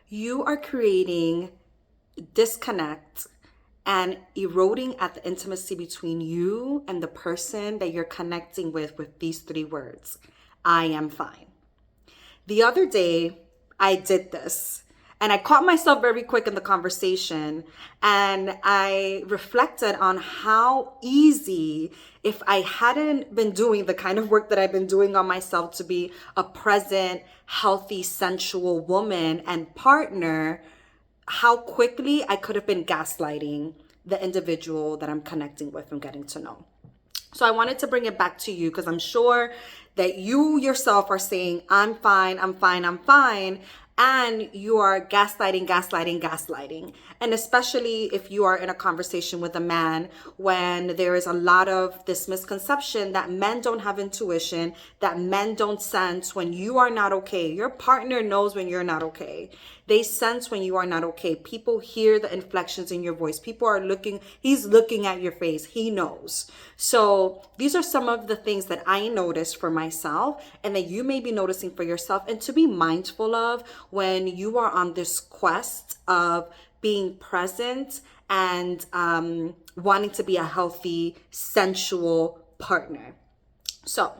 you are creating disconnect and eroding at the intimacy between you and the person that you're connecting with these three words: I am fine. The other day, I did this and I caught myself very quick in the conversation, and I reflected on how easy, if I hadn't been doing the kind of work that I've been doing on myself to be a present, healthy, sensual woman and partner, how quickly I could have been gaslighting the individual that I'm connecting with and getting to know. So I wanted to bring it back to you because I'm sure that you yourself are saying, I'm fine, I'm fine, I'm fine. And you are gaslighting. And especially if you are in a conversation with a man when there is a lot of this misconception that men don't have intuition, that men don't sense when you are not okay. Your partner knows when you're not okay. They sense when you are not okay. People hear the inflections in your voice. People are looking, he's looking at your face. He knows. So these are some of the things that I noticed for myself and that you may be noticing for yourself, and to be mindful of when you are on this quest of being present and wanting to be a healthy, sensual partner. So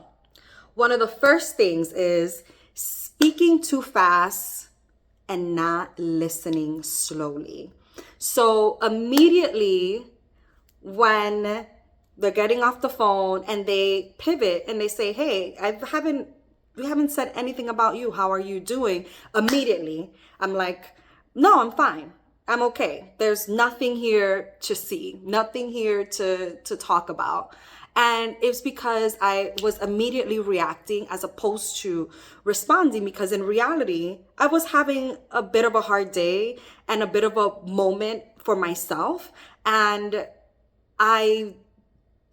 one of the first things is speaking too fast and not listening slowly. So immediately when they're getting off the phone and they pivot and they say, hey, we haven't said anything about you. How are you doing? Immediately, I'm like, no, I'm fine. I'm okay. There's nothing here to see, nothing here to talk about. And it's because I was immediately reacting as opposed to responding, because in reality, I was having a bit of a hard day and a bit of a moment for myself. And I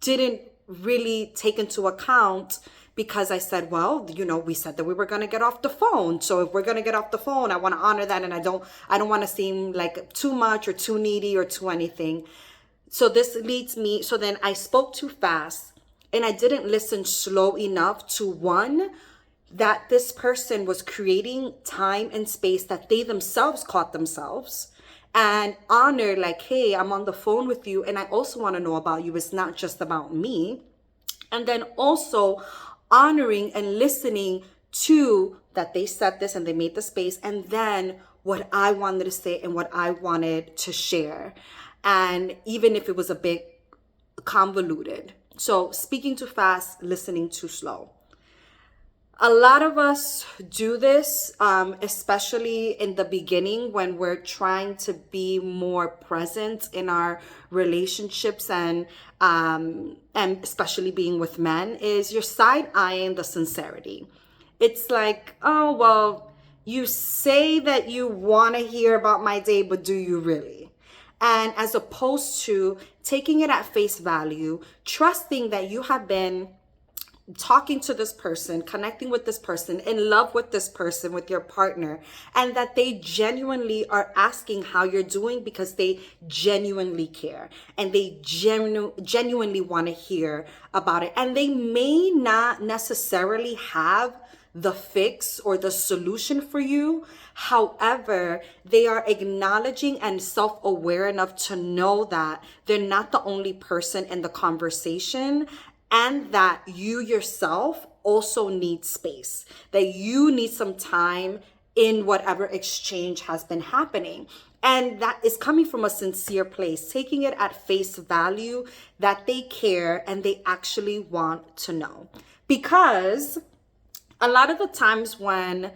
didn't really take into account, because I said, well, we said that we were going to get off the phone. So if we're going to get off the phone, I want to honor that. And I don't want to seem like too much or too needy or too anything. So this leads me, so then I spoke too fast and I didn't listen slow enough to, one, that this person was creating time and space that they themselves caught themselves, and honor, like, hey, I'm on the phone with you and I also want to know about you. It's not just about me. And then also honoring and listening to that they said this and they made the space, and then what I wanted to say and what I wanted to share. And even if it was a bit convoluted. So speaking too fast, listening too slow. A lot of us do this, especially in the beginning when we're trying to be more present in our relationships, and especially being with men, is you're side-eyeing the sincerity. It's like, oh, well, you say that you want to hear about my day, but do you really? And as opposed to taking it at face value, trusting that you have been talking to this person, connecting with this person, in love with this person, with your partner, and that they genuinely are asking how you're doing because they genuinely care and they genuinely want to hear about it. And they may not necessarily have the fix or the solution for you. However, they are acknowledging and self-aware enough to know that they're not the only person in the conversation, and that you yourself also need space, that you need some time in whatever exchange has been happening. And that is coming from a sincere place, taking it at face value that they care and they actually want to know. Because a lot of the times when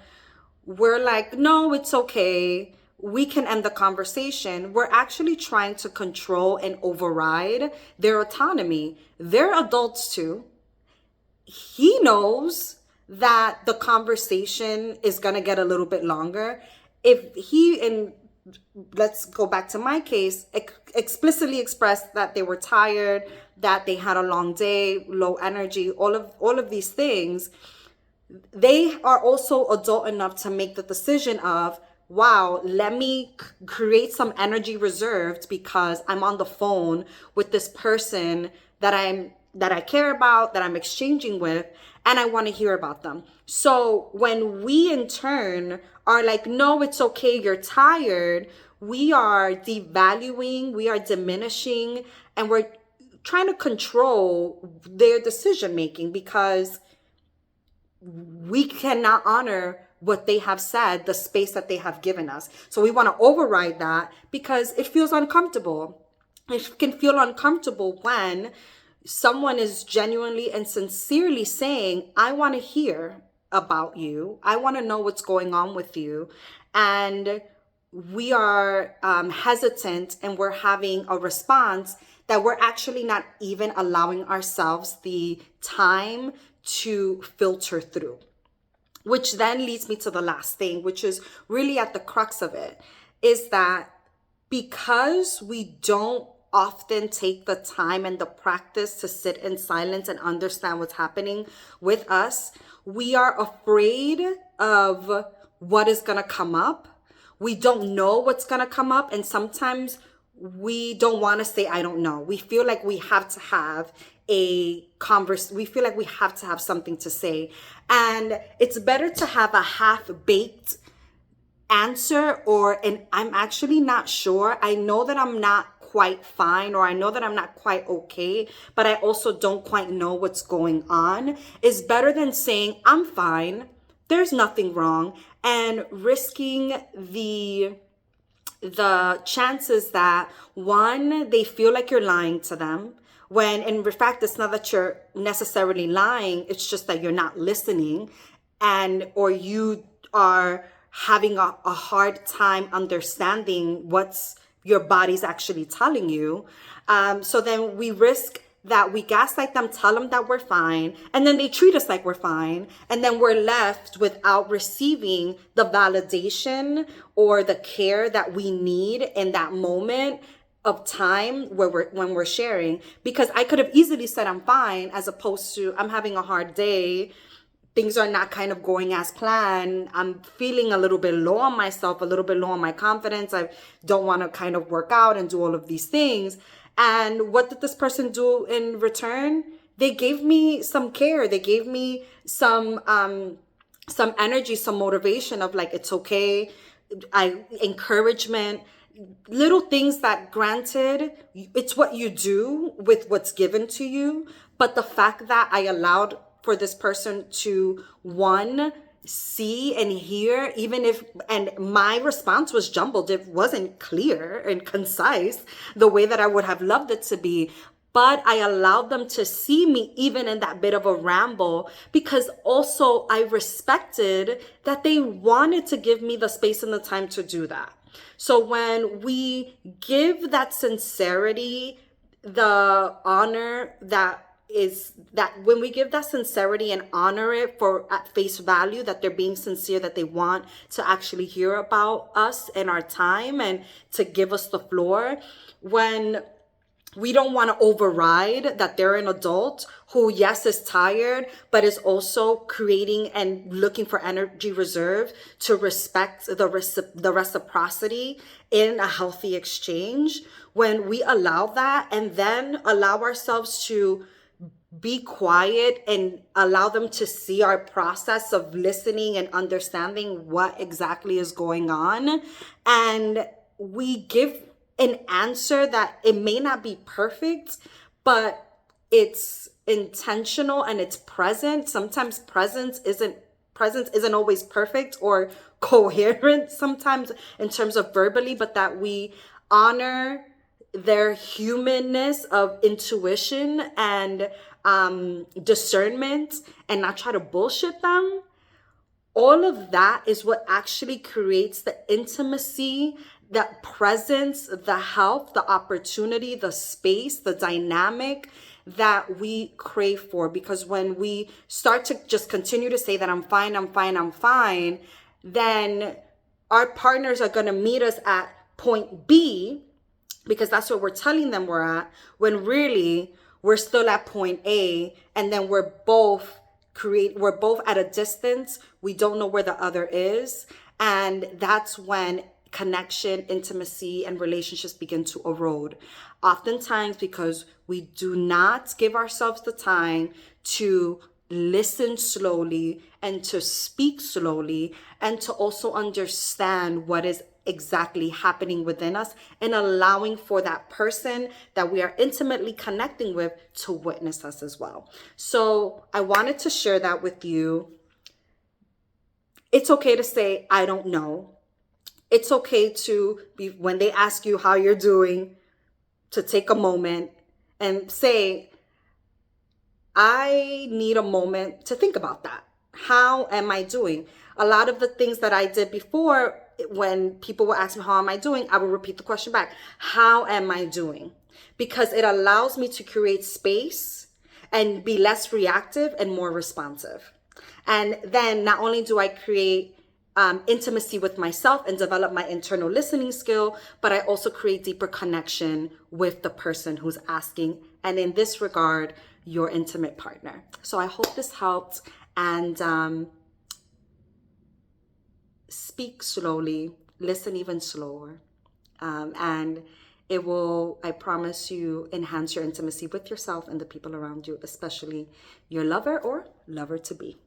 we're like, no, it's okay, we can end the conversation, we're actually trying to control and override their autonomy. They're adults too. He knows that the conversation is going to get a little bit longer. If he, and let's go back to my case, explicitly expressed that they were tired, that they had a long day, low energy, all of these things, they are also adult enough to make the decision of, wow, let me create some energy reserved because I'm on the phone with this person that I'm that I care about, that I'm exchanging with, and I want to hear about them. So when we in turn are like, no, it's okay, you're tired, we are devaluing, we are diminishing, and we're trying to control their decision making because we cannot honor what they have said, the space that they have given us. So we want to override that because it feels uncomfortable. It can feel uncomfortable when someone is genuinely and sincerely saying, I want to hear about you. I want to know what's going on with you. And we are hesitant and we're having a response that we're actually not even allowing ourselves the time to filter through. Which then leads me to the last thing, which is really at the crux of it, is that because we don't often take the time and the practice to sit in silence and understand what's happening with us, we are afraid of what is going to come up. We don't know what's going to come up. And sometimes we don't want to say, I don't know. We feel like we have to have we feel like we have to have something to say. And it's better to have a half-baked answer or an I'm actually not sure. I know that I'm not quite fine, or I know that I'm not quite okay, but I also don't quite know what's going on, is better than saying I'm fine, there's nothing wrong, and risking the chances that, one, they feel like you're lying to them, when in fact it's not that you're necessarily lying, it's just that you're not listening, and or you are having a hard time understanding what's your body's actually telling you. So then we risk that we gaslight them, tell them that we're fine, and then they treat us like we're fine, and then we're left without receiving the validation or the care that we need in that moment of time when we're sharing. Because I could have easily said I'm fine, as opposed to I'm having a hard day, things are not kind of going as planned, I'm feeling a little bit low on myself, a little bit low on my confidence, I don't want to kind of work out and do all of these things. And what did this person do in return? They gave me some care. They gave me some energy, some motivation of like, it's okay. Encouragement, little things that, granted, it's what you do with what's given to you. But the fact that I allowed for this person to, one, see and hear, even if, and my response was jumbled, it wasn't clear and concise the way that I would have loved it to be, but I allowed them to see me even in that bit of a ramble, because also I respected that they wanted to give me the space and the time to do that. So when we give that sincerity, the honor that is that when we give that sincerity and honor it for at face value, that they're being sincere, that they want to actually hear about us and our time and to give us the floor, when we don't want to override that they're an adult who, yes, is tired, but is also creating and looking for energy reserve to respect the reciprocity in a healthy exchange. When we allow that and then allow ourselves to be quiet and allow them to see our process of listening and understanding what exactly is going on, and we give an answer that it may not be perfect, but it's intentional and it's present. Sometimes presence isn't always perfect or coherent sometimes in terms of verbally, but that we honor their humanness of intuition and discernment and not try to bullshit them. All of that is what actually creates the intimacy, that presence, the health, the opportunity, the space, the dynamic that we crave for. Because when we start to just continue to say that I'm fine, I'm fine, I'm fine, then our partners are going to meet us at point B, because that's what we're telling them we're at, when really we're still at point A, and then we're both at a distance. We don't know where the other is. And that's when connection, intimacy, and relationships begin to erode. Oftentimes because we do not give ourselves the time to listen slowly and to speak slowly and to also understand what is exactly happening within us and allowing for that person that we are intimately connecting with to witness us as well. So I wanted to share that with you. It's okay to say, I don't know. It's okay to be, when they ask you how you're doing, to take a moment and say, I need a moment to think about that. How am I doing? A lot of the things that I did before, when people would ask me, how am I doing? I would repeat the question back. How am I doing? Because it allows me to create space and be less reactive and more responsive. And then not only do I create intimacy with myself and develop my internal listening skill, but I also create deeper connection with the person who's asking. And in this regard, your intimate partner. So I hope this helped, and speak slowly, listen even slower. And it will, I promise you, enhance your intimacy with yourself and the people around you, especially your lover or lover to be.